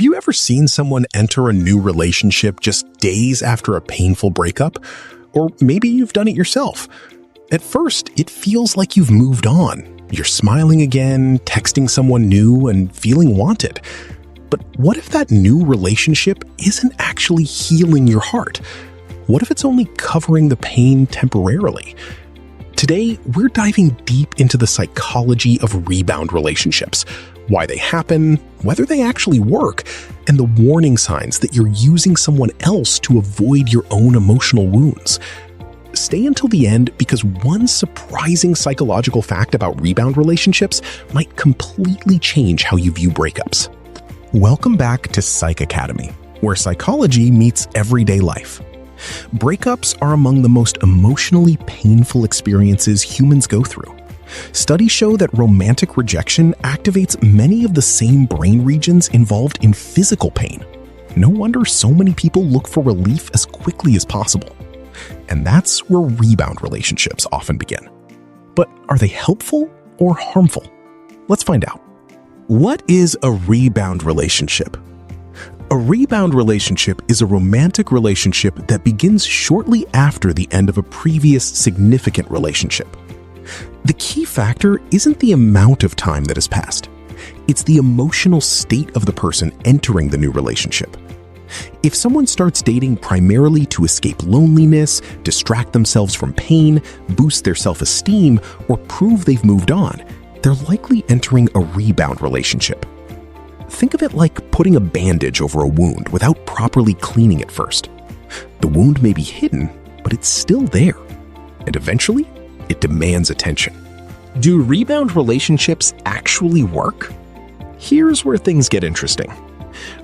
Have you ever seen someone enter a new relationship just days after a painful breakup? Or maybe you've done it yourself. At first, it feels like you've moved on. You're smiling again, texting someone new, and feeling wanted. But what if that new relationship isn't actually healing your heart? What if it's only covering the pain temporarily? Today, we're diving deep into the psychology of rebound relationships, why they happen, whether they actually work, and the warning signs that you're using someone else to avoid your own emotional wounds. Stay until the end because one surprising psychological fact about rebound relationships might completely change how you view breakups. Welcome back to Psych Academy, where psychology meets everyday life. Breakups are among the most emotionally painful experiences humans go through. Studies show that romantic rejection activates many of the same brain regions involved in physical pain. No wonder so many people look for relief as quickly as possible. And that's where rebound relationships often begin. But are they helpful or harmful? Let's find out. What is a rebound relationship? A rebound relationship is a romantic relationship that begins shortly after the end of a previous significant relationship. The key factor isn't the amount of time that has passed. It's the emotional state of the person entering the new relationship. If someone starts dating primarily to escape loneliness, distract themselves from pain, boost their self-esteem, or prove they've moved on, they're likely entering a rebound relationship. Think of it like putting a bandage over a wound without properly cleaning it first. The wound may be hidden, but it's still there. And eventually, it demands attention. Do rebound relationships actually work? Here's where things get interesting.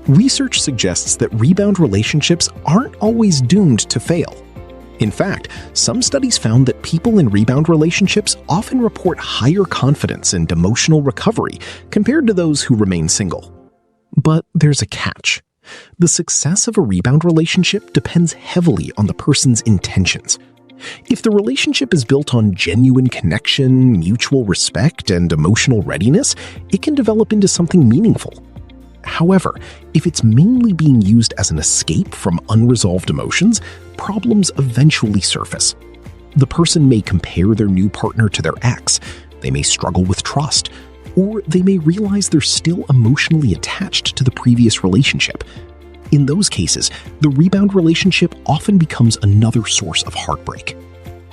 Research suggests that rebound relationships aren't always doomed to fail. In fact, some studies found that people in rebound relationships often report higher confidence and emotional recovery compared to those who remain single. But there's a catch. The success of a rebound relationship depends heavily on the person's intentions. If the relationship is built on genuine connection, mutual respect, and emotional readiness, it can develop into something meaningful. However, if it's mainly being used as an escape from unresolved emotions, problems eventually surface. The person may compare their new partner to their ex, they may struggle with trust, or they may realize they're still emotionally attached to the previous relationship. In those cases, the rebound relationship often becomes another source of heartbreak.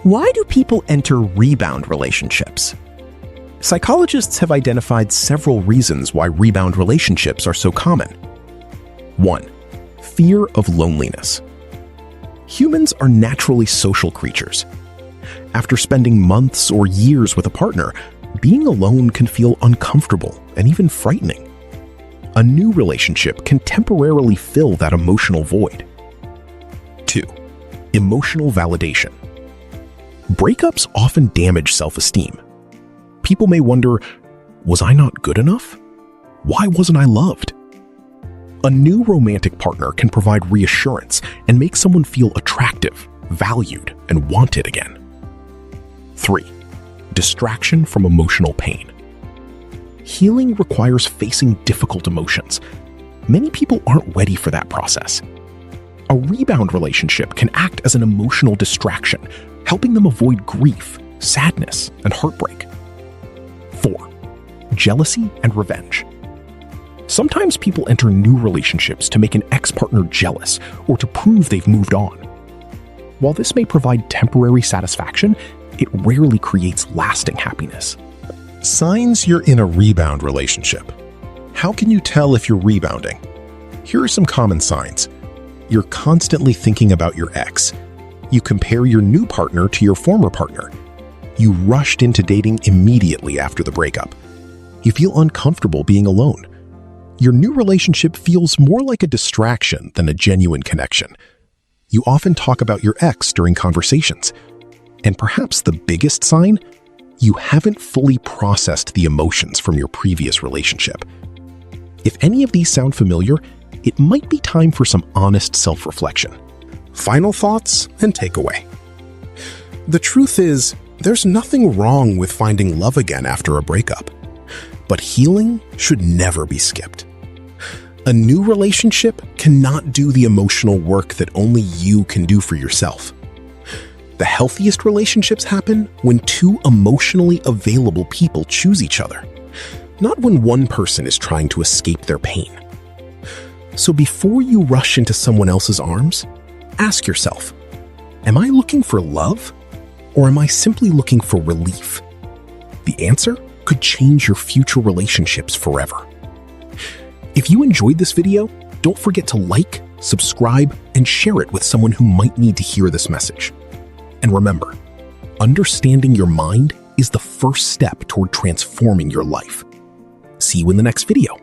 Why do people enter rebound relationships? Psychologists have identified several reasons why rebound relationships are so common. 1. Fear of loneliness. Humans are naturally social creatures. After spending months or years with a partner, being alone can feel uncomfortable and even frightening. A new relationship can temporarily fill that emotional void. 2. Emotional validation. Breakups often damage self-esteem. People may wonder, was I not good enough? Why wasn't I loved? A new romantic partner can provide reassurance and make someone feel attractive, valued, and wanted again. 3. Distraction from emotional pain. Healing requires facing difficult emotions. Many people aren't ready for that process. A rebound relationship can act as an emotional distraction, helping them avoid grief, sadness, and heartbreak. 4. Jealousy and revenge. Sometimes people enter new relationships to make an ex-partner jealous or to prove they've moved on. While this may provide temporary satisfaction, it rarely creates lasting happiness. Signs you're in a rebound relationship. How can you tell if you're rebounding? Here are some common signs. You're constantly thinking about your ex. You compare your new partner to your former partner. You rushed into dating immediately after the breakup. You feel uncomfortable being alone. Your new relationship feels more like a distraction than a genuine connection. You often talk about your ex during conversations. And perhaps the biggest sign, you haven't fully processed the emotions from your previous relationship. If any of these sound familiar, it might be time for some honest self-reflection. Final thoughts and takeaway. The truth is, there's nothing wrong with finding love again after a breakup. But healing should never be skipped. A new relationship cannot do the emotional work that only you can do for yourself. The healthiest relationships happen when two emotionally available people choose each other, not when one person is trying to escape their pain. So before you rush into someone else's arms, ask yourself, am I looking for love, or am I simply looking for relief? The answer could change your future relationships forever. If you enjoyed this video, don't forget to like, subscribe, and share it with someone who might need to hear this message. And remember, understanding your mind is the first step toward transforming your life. See you in the next video.